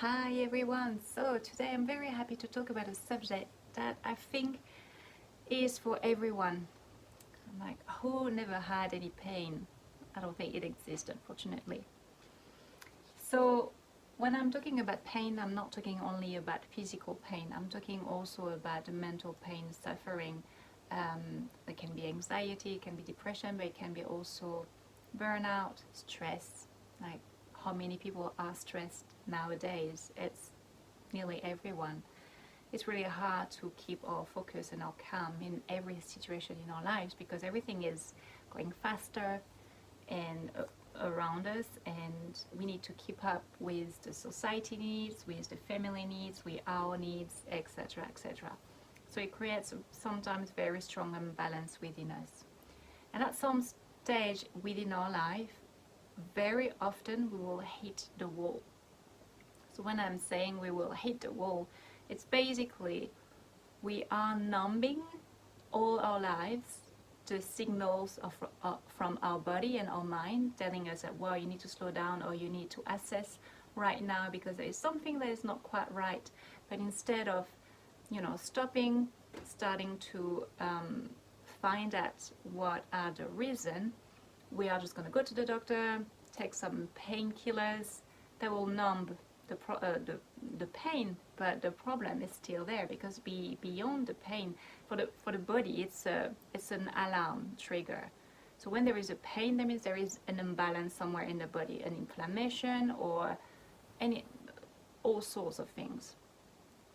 Hi everyone. So today I'm very happy to talk about a subject that I think is for everyone. Like, who never had any pain? I don't think it exists, unfortunately. So when I'm talking about pain, I'm not talking only about physical pain. I'm talking also about the mental pain, suffering. It can be anxiety, it can be depression, but it can be also burnout, stress. Like, how many people are stressed nowadays? It's nearly everyone. It's really hard to keep our focus and our calm in every situation in our lives because everything is going faster and around us, and we need to keep up with the society needs, with the family needs, with our needs, etc., etc. So it creates sometimes very strong imbalance within us. And at some stage within our life, very often we will hit the wall. So when I'm saying we will hit the wall, it's basically we are numbing all our lives the signals from our body and our mind telling us that, well, you need to slow down or you need to assess right now because there is something that is not quite right. But instead of, stopping, starting to find out what are the reason, we are just going to go to the doctor, take some painkillers that will numb the pain, but the problem is still there because beyond the pain, for the body, it's an alarm trigger. So when there is a pain, that means there is an imbalance somewhere in the body, an inflammation or any all sorts of things.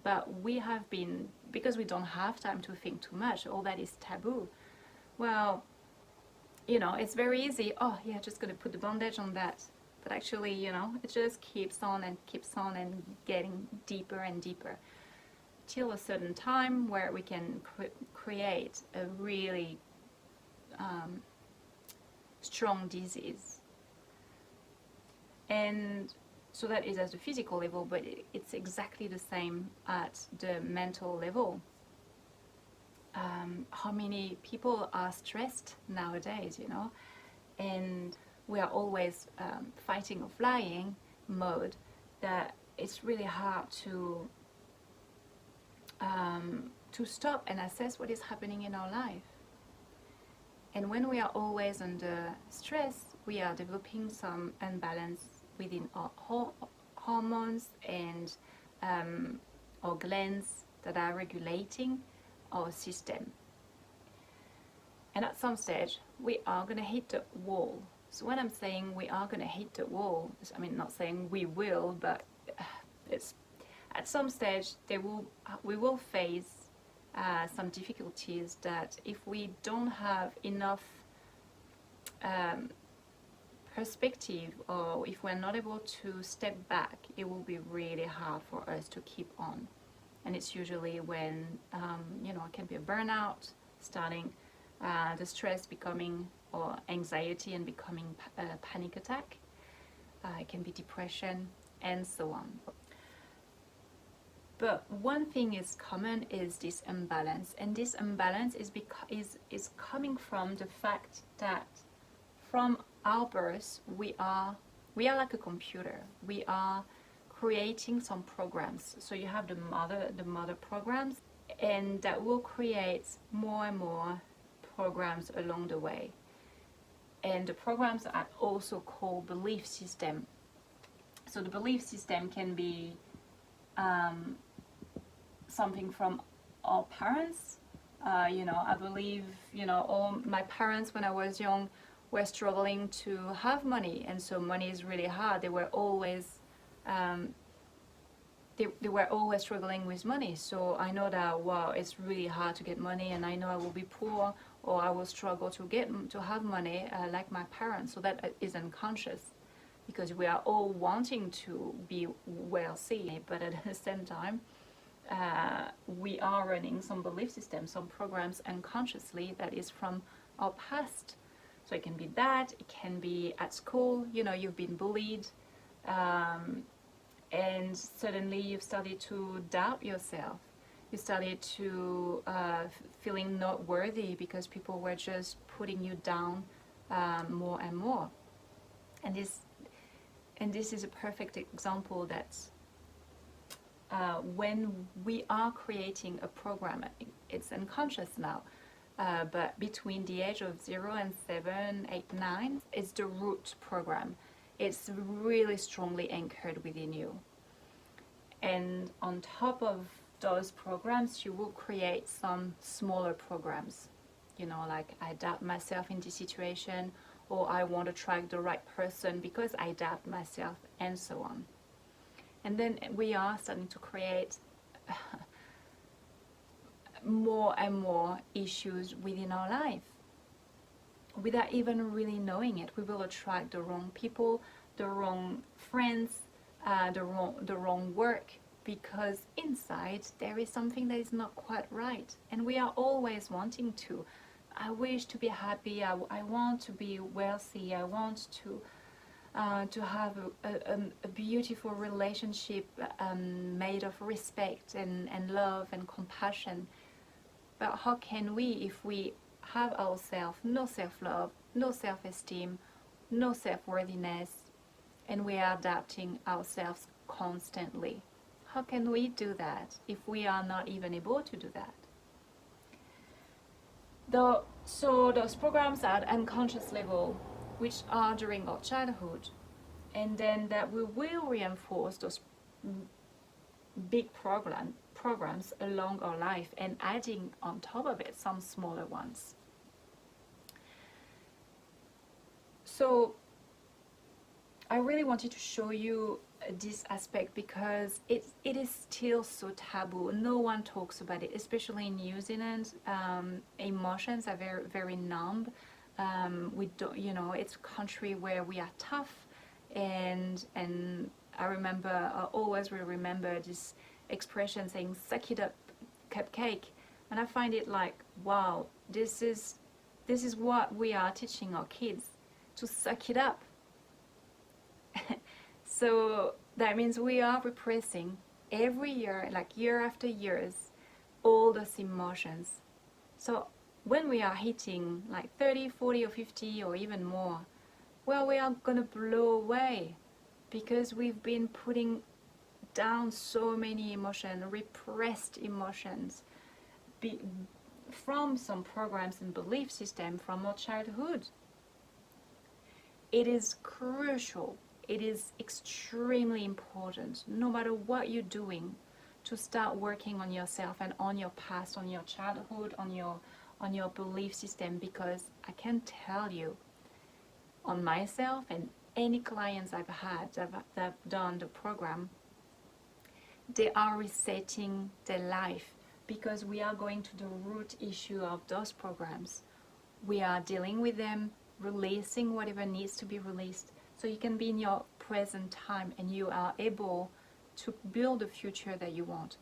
But we have been, because we don't have time to think too much, all that is taboo. Well, it's very easy. Oh, yeah, just gonna put the bandage on that. But actually, it just keeps on and getting deeper and deeper till a certain time where we can create a really strong disease. And so that is at the physical level, but it's exactly the same at the mental level. How many people are stressed nowadays, and we are always fighting or flying mode, that it's really hard to stop and assess what is happening in our life. And when we are always under stress, we are developing some imbalance within our hormones and our glands that are regulating our system. And at some stage, we are going to hit the wall. So when I'm saying we are going to hit the wall, not saying we will, but it's at some stage we will face some difficulties that if we don't have enough perspective, or if we're not able to step back, it will be really hard for us to keep on. And it's usually when it can be a burnout starting, the stress becoming, or anxiety and becoming a panic attack. It can be depression and so on. But one thing is common is this imbalance, and this imbalance is coming from the fact that from our birth we are like a computer. We are creating some programs. So you have the mother programs, and that will create more and more programs along the way. And the programs are also called belief system. So the belief system can be something from our parents. I believe, all my parents when I was young were struggling to have money, and so money is really hard. They were always struggling with money. So I know that, wow, it's really hard to get money, and I know I will be poor or I will struggle to have money like my parents. So that is unconscious, because we are all wanting to be wealthy, but at the same time, we are running some belief systems, some programs unconsciously that is from our past. So it can be that, it can be at school, you've been bullied, and suddenly you've started to doubt yourself. You started to feeling not worthy because people were just putting you down more and more. And this is a perfect example that when we are creating a program, it's unconscious now, but between the age of 0 and 7, 8, 9, it's the root program. It's really strongly anchored within you. And on top of those programs, you will create some smaller programs. You know, like I doubt myself in this situation, or I want to attract the right person because I doubt myself, and so on. And then we are starting to create more and more issues within our life. Without even really knowing it, we will attract the wrong people, the wrong friends, the wrong work, because inside there is something that is not quite right. And we are always wanting to. I wish to be happy, I want to be wealthy, I want to have a beautiful relationship made of respect and love and compassion. But how can we, if we have ourselves no self-love, no self-esteem, no self-worthiness, and we are doubting ourselves constantly? How can we do that if we are not even able to do that? So those programs at unconscious level, which are during our childhood, and then that we will reinforce those big programs along our life, and adding on top of it some smaller ones. So I really wanted to show you this aspect because it is still so taboo. No one talks about it, especially in New Zealand. Emotions are very, very numb. We don't, you know, it's a country where we are tough, and I always will remember this expression saying "suck it up, cupcake," and I find it like, wow, this is what we are teaching our kids, to suck it up. So that means we are repressing every year, like year after years, all those emotions. So when we are hitting like 30, 40 or 50 or even more, well, we are gonna blow away because we've been putting down so many emotions, repressed emotions, from some programs and belief system from our childhood. It is crucial, it is extremely important, no matter what you're doing, to start working on yourself and on your past, on your childhood, on your belief system, because I can tell you, on myself and any clients I've had that have done the program, they are resetting their life because we are going to the root issue of those programs. We are dealing with them, releasing whatever needs to be released, so you can be in your present time and you are able to build the future that you want.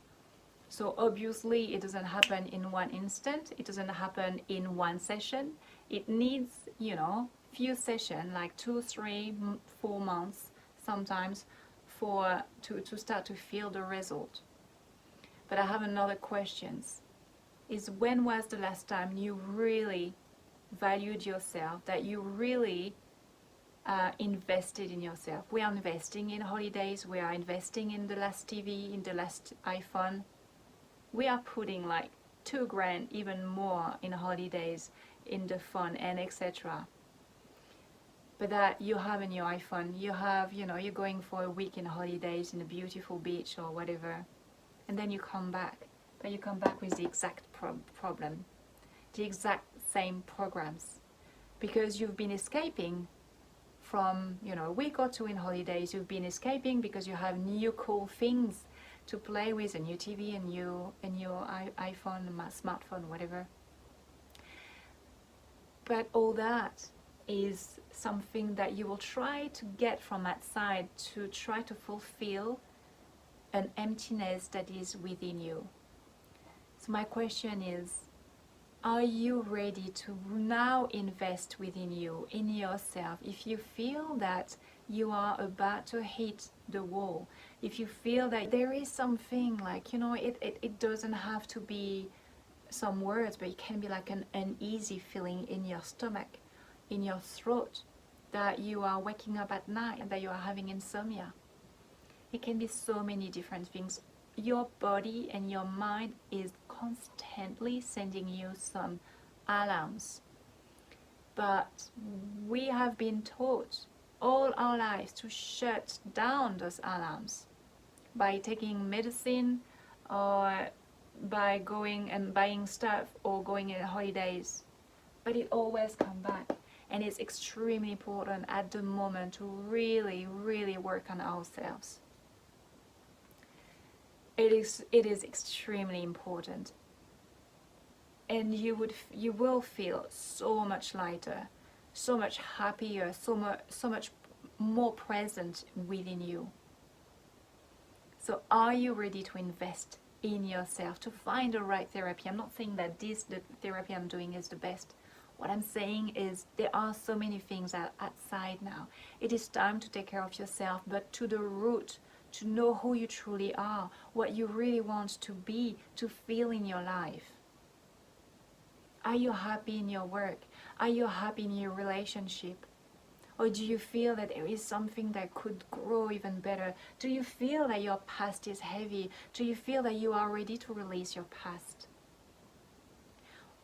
So obviously it doesn't happen in one instant, it doesn't happen in one session. It needs, you know, few sessions, like 2, 3, 4 months sometimes, to start to feel the result. But I have another question, is when was the last time you really valued yourself, that you really invested in yourself? We are investing in holidays, we are investing in the last TV, in the last iPhone. We are putting like $2,000, even more, in holidays, in the fun and etc. But that you have in your iPhone, you have, you know, you're going for a week in holidays in a beautiful beach or whatever, and then you come back, but you come back with the exact problem, the exact same programs, because you've been escaping from, you know, a week or two in holidays. You've been escaping because you have new cool things to play with, a new TV, a new iPhone, smartphone, whatever. But all that is something that you will try to get from outside to try to fulfill an emptiness that is within you. So my question is, are you ready to now invest within you, in yourself? If you feel that you are about to hit the wall, if you feel that there is something like, you know, it doesn't have to be some words, but it can be like an uneasy feeling in your stomach, in your throat, that you are waking up at night and that you are having insomnia. It can be so many different things. your body and your mind is constantly sending you some alarms. But we have been taught all our lives to shut down those alarms by taking medicine or by going and buying stuff or going on holidays. But it always comes back, and it's extremely important at the moment to really, really work on ourselves. It is extremely important, and you will feel so much lighter, so much happier, so much more present within you. So are you ready to invest in yourself, to find the right therapy? I'm not saying that the therapy I'm doing is the best. What I'm saying is there are so many things outside now. It is time to take care of yourself, but to the root, to know who you truly are, what you really want to be, to feel in your life. Are you happy in your work? Are you happy in your relationship? Or do you feel that there is something that could grow even better? Do you feel that your past is heavy? Do you feel that you are ready to release your past?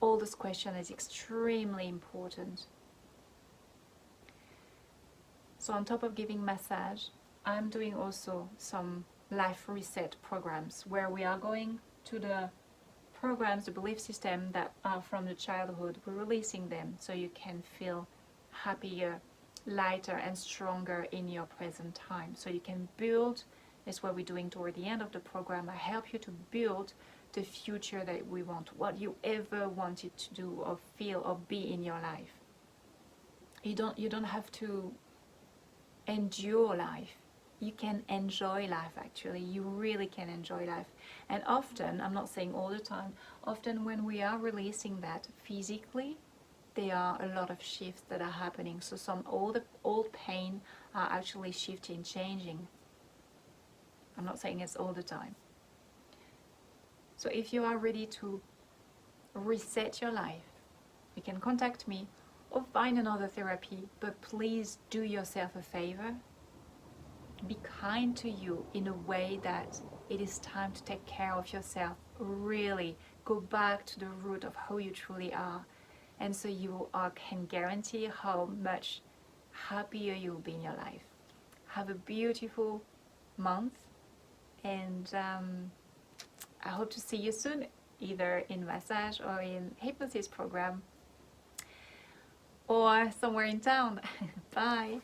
All this question is extremely important. So on top of giving massage, I'm doing also some life reset programs where we are going to the programs, the belief system that are from the childhood. We're releasing them so you can feel happier, lighter and stronger in your present time. So you can build, that's what we're doing toward the end of the program. I help you to build the future that we want, what you ever wanted to do or feel or be in your life. You don't have to endure life. You can enjoy life, actually. You really can enjoy life. And often, I'm not saying all the time, often when we are releasing that physically, there are a lot of shifts that are happening. So some old pain are actually shifting, changing. I'm not saying it's all the time. So if you are ready to reset your life, you can contact me or find another therapy, but please do yourself a favor. Be kind to you in a way that it is time to take care of yourself. Really go back to the root of who you truly are. And so you can guarantee how much happier you'll be in your life. Have a beautiful month, and I hope to see you soon, either in massage or in hypnosis program or somewhere in town. Bye.